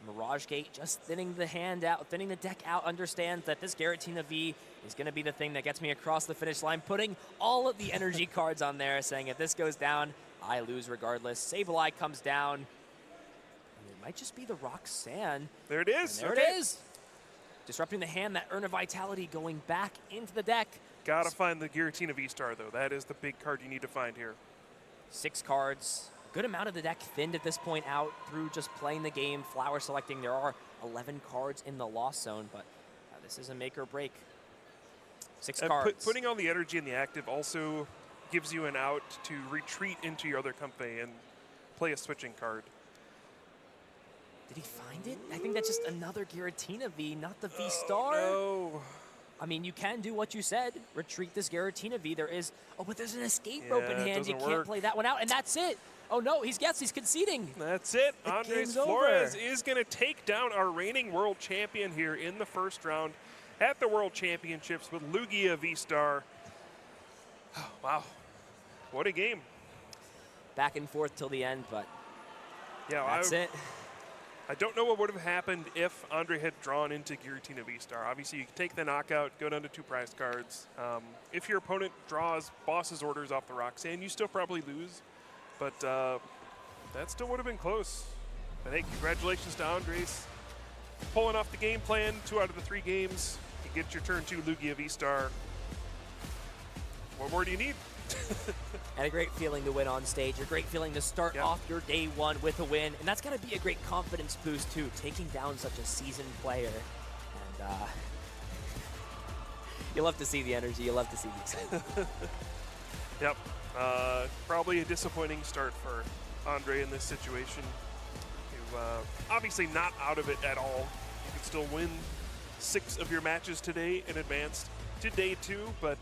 Mirage Gate, just thinning the hand out, thinning the deck out, understands that this Giratina V is going to be the thing that gets me across the finish line, putting all of the energy cards on there, saying if this goes down, I lose regardless. Sableye comes down. And it might just be the Roxanne. There it is. And there it is. Disrupting the hand, that Urn of Vitality going back into the deck. Gotta find the Giratina V-Star, though. That is the big card you need to find here. 6 cards. Good amount of the deck thinned at this point out through just playing the game, flower selecting. There are 11 cards in the lost zone, but this is a make or break. 6 cards. Putting all the energy in the active also gives you an out to retreat into your other company and play a switching card. Did he find it? I think that's just another Giratina V, not the V-Star. No. I mean, you can do what you said. Retreat this Giratina V. There is, but there's an escape rope in hand. You can't play that one out, and that's it. Oh no, he's conceding. That's it. Andrés Flores is going to take down our reigning world champion here in the first round at the World Championships with Lugia V-Star. Oh, wow. What a game. Back and forth till the end, but yeah, that's it. I don't know what would have happened if Ondrej had drawn into Giratina V-Star. Obviously, you can take the knockout, go down to 2 prize cards. If your opponent draws boss's orders off the Roxanne, you still probably lose. But that still would have been close. But hey, congratulations to Andrés. Pulling off the game plan, 2 out of the 3 games. You get your turn 2 Lugia V-Star. What more do you need? And a great feeling to win on stage. A great feeling to start off your day 1 with a win. And that's going to be a great confidence boost, too, taking down such a seasoned player. And you love to see the energy. You love to see the excitement. Yep. Probably a disappointing start for Ondrej in this situation. obviously not out of it at all. You can still win 6 of your matches today and advance to day 2, but